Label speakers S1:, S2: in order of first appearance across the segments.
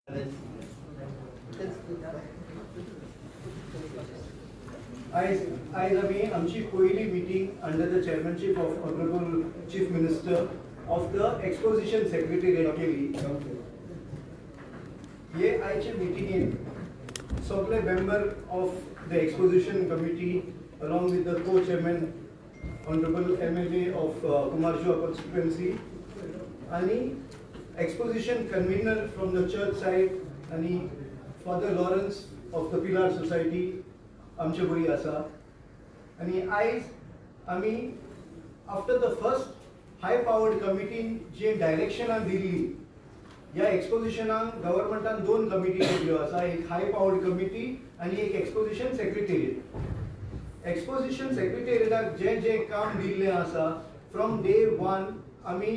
S1: आज आम्ही आमची पहिली meeting under the chairmanship of honourable chief minister of the exposition secretariat केली. हे आयचे मिटिंगेन सगळे member of the exposition committee along with the co-chairman honorable MLA of Kumarjua constituency आणि exposition convener from the church side आणि Father Lawrence of the Pilar Society आमचे बरी आसा. आणि आज आम्ही after the first high powered कमिटीन जे डायरेक्शनां दिल्ली या एक्सपोजिशनाक गव्हर्नमेंटान दोन कमिटी केल्ल्यो आसा, एक हाय पावर्ड कमिटी आणि एक एक्सपोजिशन सेक्रेटरीएट. एक्सपोजिशन सेक्रेटरीएटाक जे जे काम दिल्लें आसा फ्रॉम डे वन आमी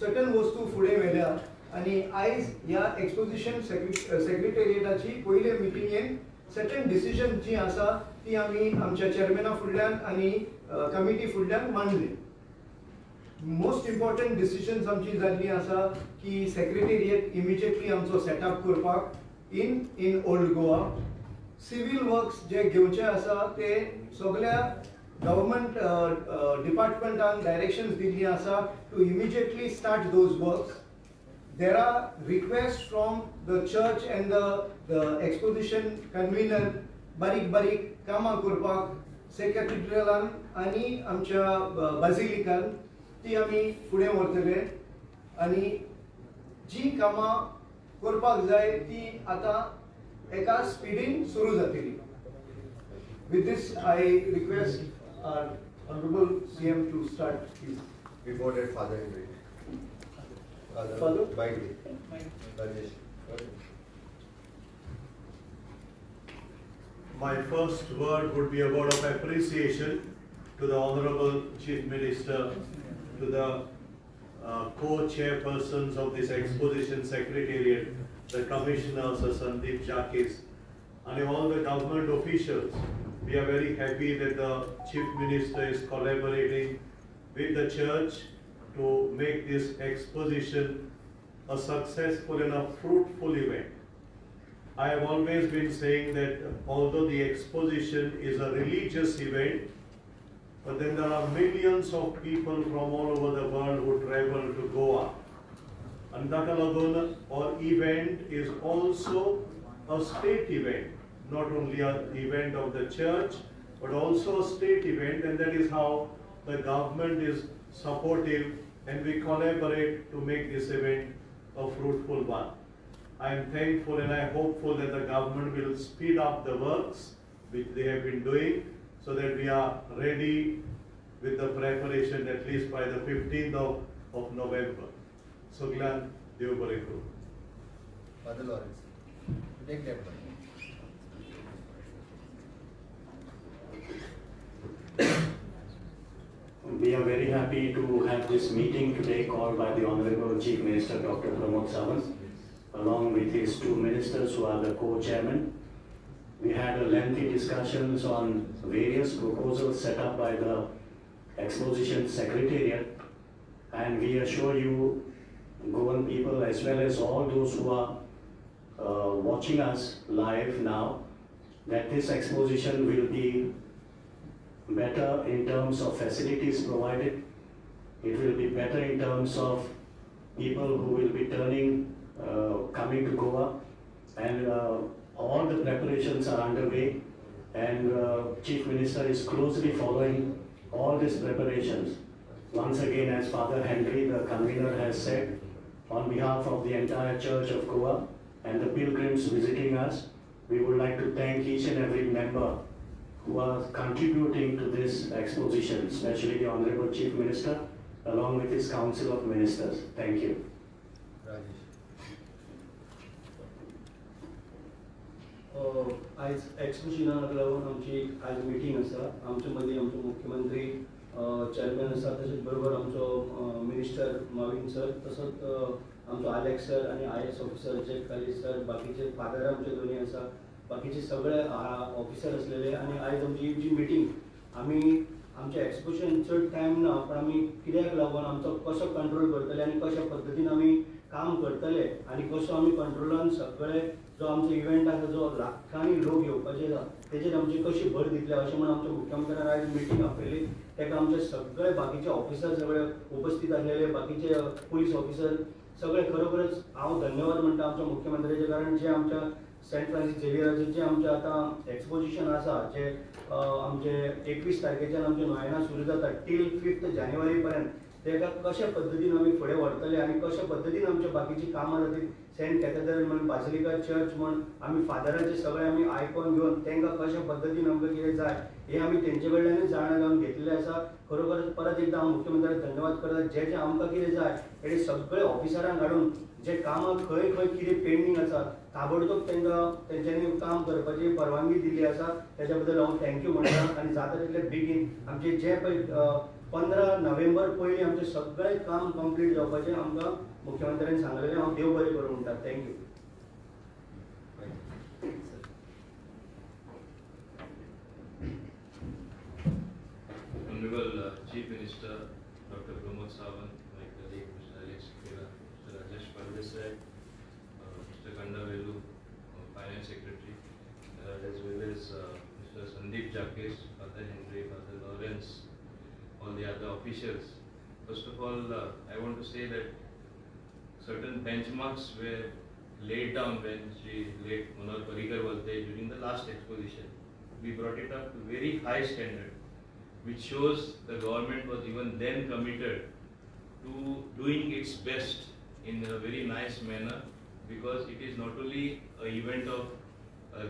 S1: सर्टन वस्तू फुडें व्हेल्या आणि आयज ह्या एक्सपोजिशन सेक्रेटरीएटाची पयले मिटिंगेन सर्टन डिसिजन जी आसा ती आमी आमच्या चेअरमॅना फुडल्यान आणि कमिटी फुडल्यान मांडली. मोस्ट इम्पॉर्टंट डिसिजन्स आमची जाल्ली आसा की सेक्रेटरीएट इमिजिएटली आमचो सेटअप करपाक in old Goa. Civil works जे घेवचे आसा ते सगळ्या गव्हर्नमेंट डिपार्टमेंटान डायरेक्शन्स दिल्ली आसा to immediately start those works. There are requests from the church and the exposition convener barik kama करपाक सेक्रेटरीएटान आणि आमच्या बाजिलिकान ती आमी फुडें व्हरतले आणि जी कामां करपाक जाय ती आता एका स्पीडीन सुरू जातली. With this I request our honorable CM to start his.
S2: Before that, Father Henry.
S1: Father?
S2: By the Rajesh.
S3: My first word would be a word of appreciation to the Honorable Chief Minister, to the co-chairpersons of this exposition secretariat, the Commissioner Sir Sandeep Jakis, and all the government officials. We are very happy that the Chief Minister is collaborating with the church to make this exposition a successful and a fruitful event. I have always been saying that although the exposition is a religious event, but then there are millions of people from all over the world who travel to Goa. And that alone, our event is also a state event, not only an event of the church, but also a state event, and that is how the government is supportive and we collaborate to make this event a fruitful one. I am thankful and I am hopeful that the government will speed up the works which they have been doing so that we are ready with the preparation at least by the 15th of November. So Glan Deobareku.
S2: Father Lawrence. Take that one.
S4: We are very happy to have this meeting today called by the Honorable Chief Minister Dr. Pramod Sawant, along with his two ministers who are the co-chairmen. We had a lengthy discussions on various proposals set up by the Exposition Secretariat, and we assure you, Goan people, as well as all those who are watching us live now, that this exposition will be better in terms of facilities provided. It will be better in terms of people who will be coming to Goa, and all the preparations are underway, and Chief Minister is closely following all these preparations. Once again, as Father Henry, the convener, has said, on behalf of the entire Church of Goa and the pilgrims visiting us, we would like to thank each and every member who are contributing to this exposition, especially the Honorable Chief Minister, along with his Council of Ministers. Thank you.
S2: Rajesh.
S5: आज एक्सपोजिशनाक लागून आमची आज meeting आसा. आमचे मदीं आमचो मुख्यमंत्री chairman आसा, तशेंच बरोबर आमचो मिनिस्टर माविन सर, तसोच आमचो आलेक्स सर आणि IAS ऑफिसर जे खाली सर, बाकीचे फादर आमचे दोन्ही आसा, बाकीचे सगळे ऑफिसर असलेले. आणि आज आमची जी मिटींग आमी आमच्या एक्सपोजिशन चड टायम ना, पण आमी कित्याक लागून आमचो कसो कंट्रोल करतले आणि कशा पद्दतीन आमी काम करतले आणि कसो आमी कंट्रोलान सगळे जो आमचो इव्हेंट आसा जो लाखांनी लोक येवपाचे आसा तेजेर आमची कशी भर दितले अशें म्हणून आमच्या मुख्यमंत्र्यान आयज मिटींग आपयली. तेका आमचे सगळे बाकीचे ऑफिसर सगळे उपस्थित आसलेले बाकीचे पुलीस ऑफिसर सगळे खरोखरच हांव धन्यवाद म्हणटा आमच्या मुख्यमंत्र्याचे. कारण जे आमच्या सेंट फ्रांसीस झेवियराचें जे आमचें आतां एक्सपोजिशन आसा जे आमचे 21 तारखेच्यान आमचे नोयडा सुरू जाता टील 5 जानेवारी पर्यंत तेका कशा पद्दतीन आमी फुडें व्हरतले आनी कशा पद्दतीन आमची बाकीची कामां जातली. सेंट कॅथेड्रल म्हण बासिलिका चर्च म्हण आमी फादराचे सगळे आमी आयकून घेवन तांकां कशा पद्दतीन आमकां कितें जाय हे आमी तेंचे कडल्यानूच जाणा जावन घेतलेलें आसा. खरोखर परत एकदां हांव मुख्यमंत्र्याक धन्यवाद करता. जे जे आमकां कितें जाय ते सगळे ऑफिसरांक हाडून जे कामां खंय खंय कितें पेंडींग आसा ताबडतोब तेंच्यांनी काम करपाची परवानगी दिल्ली आसा. तेज्या बद्दल हांव थँक्यू म्हणटा. आनी जाता तितले बेगीन आमचे जे पळय 15 नोव्हेंबर पयलीं आमचें सगळें काम कंप्लीट जावपाचें आमकां मुख्यमंत्र्यान सांगलेलें. हांव देव बरें करूं म्हणटा. Thank you.
S6: Honorable Chief Minister Dr. Pramod Sawant, my colleague Mr. Alex Kira, Mr. Rajesh Pardesai, Mr. Kandavelu, Finance Secretary, as well as Mr. Sandeep Jakes, Father Henry, Father Lawrence, all the other officials. First of all, I want to say that certain benchmarks were laid down when Sri late Manoj Parrikar was there during the last exposition. We brought it up to very high standard, which shows the government was even then committed to doing its best in a very nice manner, because it is not only an event of a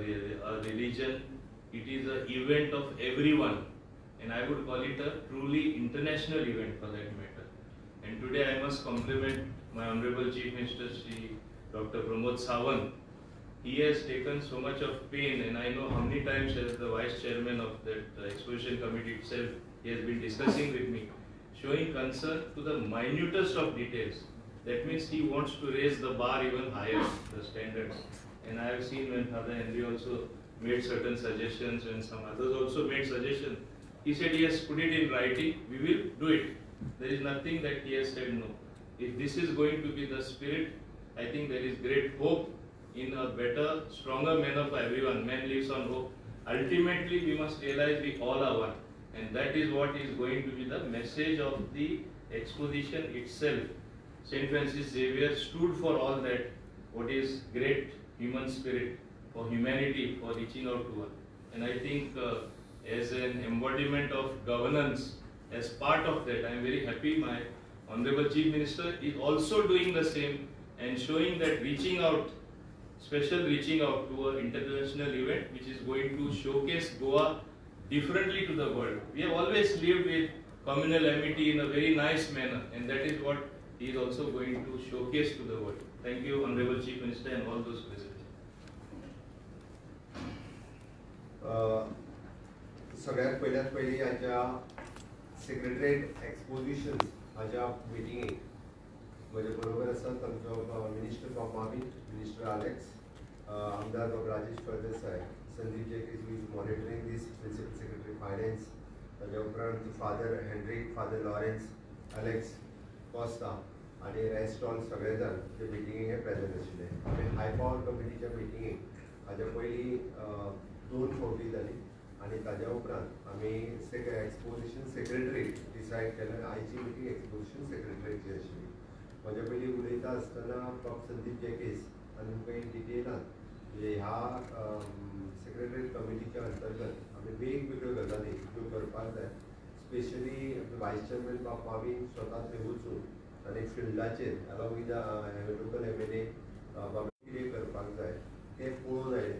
S6: religion, it is an event of everyone, and I would call it a truly international event for that matter. And today I must compliment my Honorable Chief Minister Sri Dr. Pramod Sawant. He has taken so much of pain, and I know how many times as the Vice Chairman of that exposition committee itself, he has been discussing with me, showing concern to the minutest of details. That means he wants to raise the bar even higher, the standards. And I have seen when Father Henry also made certain suggestions, and some others also made suggestions. He said he has put it in writing, we will do it. There is nothing that he has said no. If this is going to be the spirit, I think there is great hope in a better, stronger manner for everyone. Man lives on hope. Ultimately, we must realize we all are one. And that is what is going to be the message of the exposition itself. St. Francis Xavier stood for all that, what is great human spirit, for humanity, for reaching out to one. And I think as an embodiment of governance, as part of that, I am very happy my Honorable Chief Minister is also doing the same and showing that reaching out, special reaching out to an international event which is going to showcase Goa differently to the world. We have always lived with communal amity in a very nice manner, and that is what he is also going to showcase to the world. Thank you, Honorable Chief Minister, and all those present.
S2: सगळ्यात पयली हाच्या secretariat exposition हाच्या मिटिंगेक म्हजे बरोबर आसात आमचो minister of मार्मिन, minister Alex, आमदार डॉक्टर राजेश फळदेसाय, संदीप जेकीस who is monitoring this, principal secretary finance, ताज्या उपरांत father Henrique, father Lawrence, Alex Costa आनी रेस्ट ऑल सगळे जाण जे मिटिंगेक हे प्रेजेंट आशिल्ले. आमी हाय पॉवर कमिटीच्या मिटिंगेक हाज्या पयलीं 2 फावटी जाली आनी ताज्या उपरांत आमी एक्सपोजिशन सेक्रेटरी डिसायड केलें. आयची मिटींग एक्सपोजिशन सेक्रेटरीची आशिल्ली. म्हज्या पयलीं उलयता आसतना डॉक्टर संदीप जेकीस आनी तुमकां एक डिटेलान म्हणजे ह्या सेक्रेटरीएट कमिटीच्या अंतर्गत आमी वेगवेगळ्यो गजाली ज्यो करपाक जाय, स्पेशली वायस चेअरमॅन बाब माविन स्वता थंय वचून आनी फिल्डाचेर अलॉंग विथ लोकल MLA कितें करपाक जाय तें पळोवन आयलें.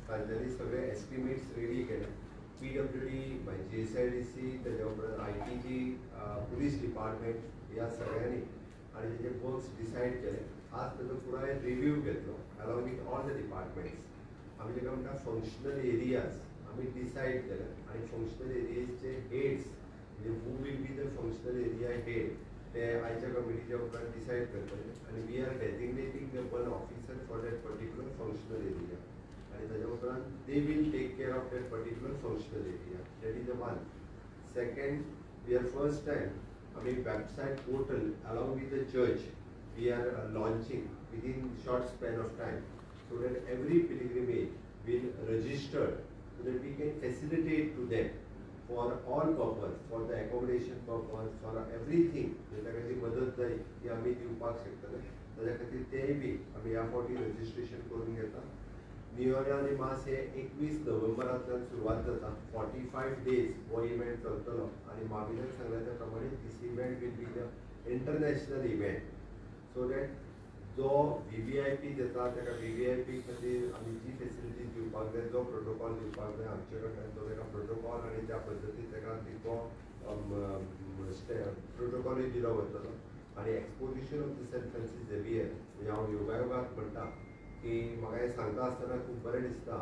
S2: तांच्यांनी सगळे एस्टिमेट्स रेडी केले. PWD, JSIDC, ताज्या उपरांत ITG, पुलीस डिपार्टमेंट ह्या सगळ्यांनी आनी तेजे वर्क्स डिसायड केले. आज ताजो पुराय रिव्यू घेतलो along with all the departments. आमी ताका म्हणटा फंक्शनल एरियाज आमी डिसायड केले आनी फंक्शनल एरियाचे हेड्स म्हणजे who will be the functional area head ते आयच्या कमिटीच्या उपरांत डिसायड करतले. आनी we are designating the one officer for that particular functional area. आनी ताज्या उपरांत they will take care of that particular functional area. That is the one. Second, we are first time आमी website portal along with the church we are launching within short span of time, so that every pilgrimage will register, so that we can facilitate to them for all purpose, for the accommodation purpose, for everything. ज्याच्या खातीर मदत जाय ती आमी दिवपाक शकतले. ताच्या खातीर तेय बी आमी ह्या फावटी रजिस्ट्रेशन करून घेता. नियोजन मास हे 21 नोव्हेंबरांतल्यान सुरवात जाता. 45 days हो इव्हेंट चलतलो आनी माविलान सांगल्या त्या प्रमाणे this event will be the international event, so that जो VVIP जाता ताका VVIP खातीर आमी जी फेसिलिटीज दिवपाक जाय, जो प्रोटोकॉल दिवपाक जाय आमचे कडल्यान, तो ताका प्रोटोकॉल आनी त्या पद्दतीन ताका तो प्रोटोकॉलूय दिलो वतलो. आनी exposition of the Saint Francis Xavier म्हणजे हांव योगायोगाक म्हणटा की म्हाका हें सांगता आसतना खूब बरें दिसता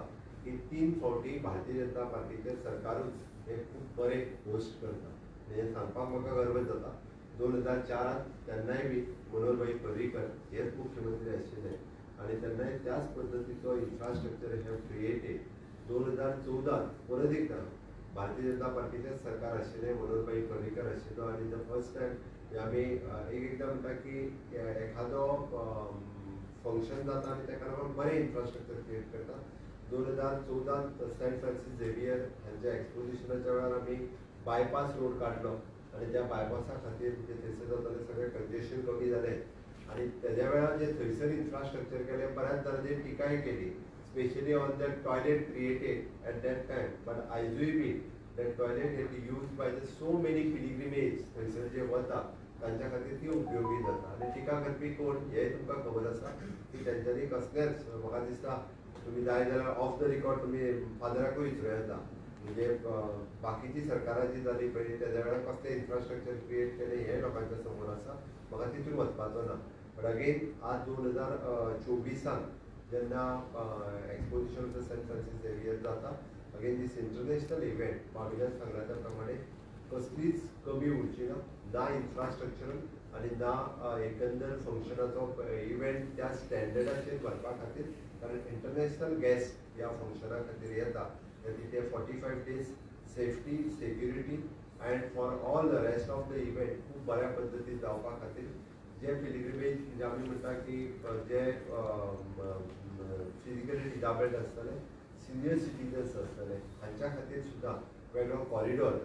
S2: की 3 फावटी भारतीय जनता पार्टीचें सरकारूच हें खूब बरें होस्ट करता. हें सांगपाक म्हाका गर्व जाता. 2004 तेन्नाय बी मनोहरभाई पर्रीकर हेच मुख्यमंत्री आशिल्ले आनी तेन्नाय त्याच पद्दतीचो इन्फ्रास्ट्रक्चर हे क्रिएटेड. 2014 परत एकदा भारतीय जनता पार्टीचें सरकार आशिल्लें, मनोहरभाई पर्रीकर आशिल्लो आनी द फर्स्ट टायम आमी एकदां म्हणटा की एखादो फंक्शन जाता आनी ताका लागून बरें इन्फ्रास्ट्रक्चर क्रिएट करता. 2014 सेंट फ्रांसीस झेवियर हांच्या एक्सपोजिशनाच्या वेळार आमी बायपास रोड काडलो आनी त्या बायपासा खातीर जे थंयसर जातालें सगळें कंजेशन कमी जालें आनी तेज्या वेळार जे थंयसर इन्फ्रास्ट्रक्चर केलें बऱ्याच जाणांनी टिकाय केली, specially on that toilet created at that time. But आयजूय बी that toilet it use by the so many pilgrimage थंयसर जे वता तांच्या खातीर ती उपयोगी जाता. आनी टिका करपी कोण हेंय तुमकां खबर आसा की तेंच्यांनी कसलेंच म्हाका दिसता तुमी जाय जाल्यार ऑफ द रिकॉर्ड तुमी फादराकूय विचारूं येता म्हणजे बाकीची सरकारां जी जाली पळय तेज्या वेळार कसलें इन्फ्रास्ट्रक्चर क्रिएट केलें हें लोकांच्या समोर आसा. म्हाका तितून वचपाचो ना. बट अगेन आज 2024 जेन्ना exposition of the Saint Francis Xavier जाता, अगेन दीस इंटरनॅशनल इव्हेंट माविलान सांगल्या त्या प्रमाणे कसलीच कमी उरची ना इन्फ्रास्ट्रक्चरल आनी ना एकंदर फंक्शनाचो इव्हेंट त्या स्टँडर्डाचेर व्हरपा खातीर. कारण इंटरनॅशनल गेस्ट ह्या फंक्शना खातीर येता ते 45 days safety, security and for all the rest of the event खूब बऱ्या पद्दतीन जावपा खातीर जे पिलिग्रिमेज म्हणजे आमी म्हणटा की जे फिजिकली डिजाबल्ड आसतले, सिनियर सिटीजन्स आसतले हांच्या खातीर सुद्दां वेगळो कॉरिडॉर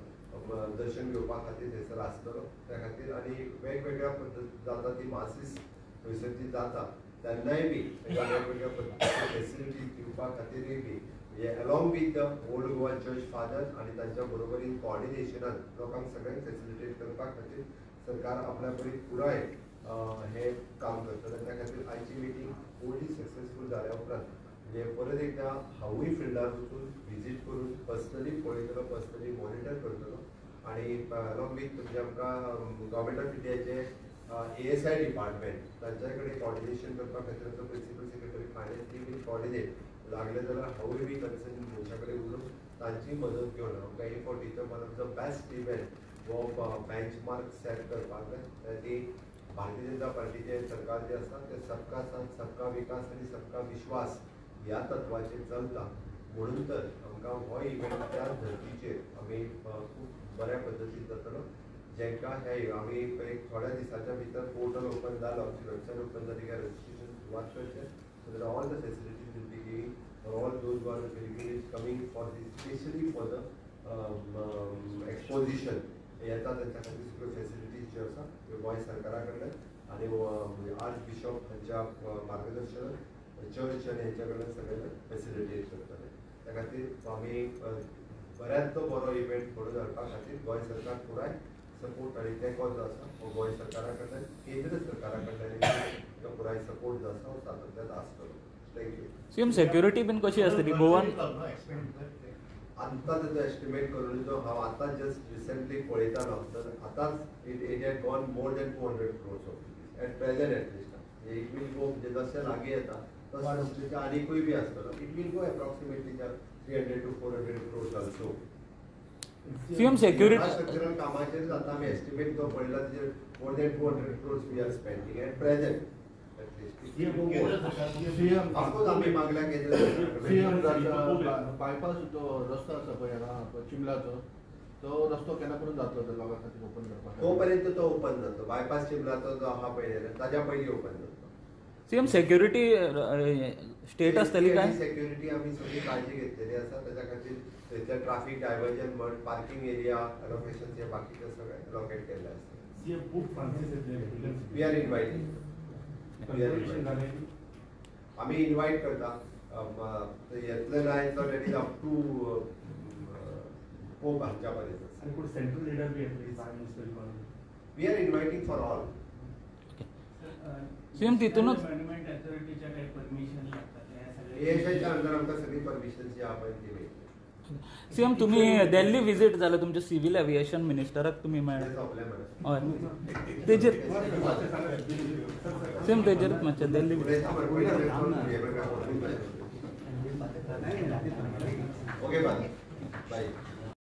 S2: दर्शन घेवपा खातीर थंयसर आसतलो. त्या खातीर आनी वेगवेगळ्या पद्दती जाता ती मासीस थंयसर ती जाता तेन्नाय बी वेगवेगळ्या पद्दतीची फेसिलिटीज दिवपा खातीरय बी along with the old Goa church father आनी तांच्या बरोबरीन कोऑर्डिनेशनान लोकांक सगळ्यांक फेसिलिटेट करपा खातीर सरकार आपल्या परी पुराय हे काम करतले. त्या खातीर आयची मिटींग व्हडली सक्सेसफूल जाल्या उपरांत म्हणजे परत एकदा हांवूय फिल्डार वचून विजीट करून पर्सनली पळयतलो, पर्सनली मॉनिटर करतलो आनी अलॉंग वीथ म्हणजे आमकां गव्हर्मेंट ऑफ इंडियाचे ASI डिपार्टमेंट तांच्या कडेन कोऑर्डिनेशन करपा खातीर आमचो प्रिन्सिपल सेक्रेटरी फायनान्स ती बीन कोऑर्डिनेट लागले जाल्यार हांवूय बी कन्सर्न मनशा कडेन उलोवन तांची मदत घेवन आमकां हे फावटीचो one of the best event हो बेंचमार्क सेट करपाक जाय. ती भारतीय जनता पार्टीचें सरकार जें आसा तें सबका साथ, सबका विकास आनी सबका विश्वास ह्या तत्वाचेर चलता. म्हणून तर आमकां हो इव्हेंट त्या धर्तीचेर आमी खूब बऱ्या पद्दतीन जातलो. जेंकां हे आमी एक थोड्या दिसाच्या भितर पोर्टल ओपन जालो, आमची वेबसायट ओपन जाली काय रजिस्ट्रेशन सुरवात करचें, so that all the facilities will be giving for all those who are pilgrimage coming for this, specially for the exposition येता तांच्या खातीर सगळ्यो फेसिलिटीज ज्यो आसा त्यो गोंय सरकारा कडल्यान आनी आर्च बिशॉप हांच्या मार्गदर्शनान चर्च आनी हेंच्या कडल्यान सगळे फेसिलिटेट करतले. त्या खातीर आमी बऱ्यांतलो बरो इव्हेंट घडोवन हाडपा खातीर गोंय सरकार पुराय सपोर्ट आनी तेंको जो आसा हो गोंय सरकारा कडल्यान, केंद्र सरकारा कडल्यान तो पुराय सपोर्ट जो आसा हो सातत्यान आसतलो. थँक्यू.
S7: सीएम सिक्युरिटी बीन कशी आसतली गोवान?
S2: आतां तेजो एस्टिमेट करून जो हांव आतां जस्ट रिसेंटली पळयतालो तर आतांच it had gone more than 200 crores ऑफ rupees at present at least. It will go म्हणजे जशें लागीं येता तशें आनीकूय बी आसतलो. It will go approximately 300 to 400 crores also.
S7: CM security
S2: infrastructural कामाचेर जाता आमी एस्टिमेट जो पळयला तेजेर more than 200 crores we are spending at present of course आमी मागल्या केंद्र
S8: बायपास तो रस्तो आसा पळय हांगा चिमलाचो तो रस्तो केन्ना पर्यंत जातलो तो लोकां खातीर ओपन करपाक
S2: तोपर्यंत तो ओपन जातो बायपास चिमलाचो जो आहा पळय ताज्या पयलीं ओपन जातो
S7: सीएम सेक्युरिटी स्टेट असतली काय
S2: सेक्युरिटी आमी सगळी काळजी घेतलेली आसा त्याच्या खातीर थंयसर ट्रॅफिक डायव्हर्जन म्हण पार्किंग एरिया लोकेशन जे बाकीचे सगळे लोकेट केल्ले आसता वी आर इनवायटिंग आमी इनवायट करता येतले ना तो रेडी अप टू पोप हांच्या पर्यंत
S9: आणि कोण सेंट्रल लीडर बी येतली prime minister
S2: we are inviting for all
S7: CM तिथूनच
S9: गव्हर्नमेंट अथॉरिटीच्या काही परमिशन लागतात या सगळ्या
S2: एएसआयच्या अंडर आमकां सगळी परमिशन जी आपण ती मेळटली
S7: सीएम तुम्ही दिल्ली विजिट झालं तुमच्या सिव्हिल एव्हिएशन मिनिस्टराक तुम्ही
S2: तें
S7: मेळ्ळे
S2: सोंपलें मरे
S7: हय तेजेर सीएम तेजेर मातशें दिल्ली
S2: ओके बाय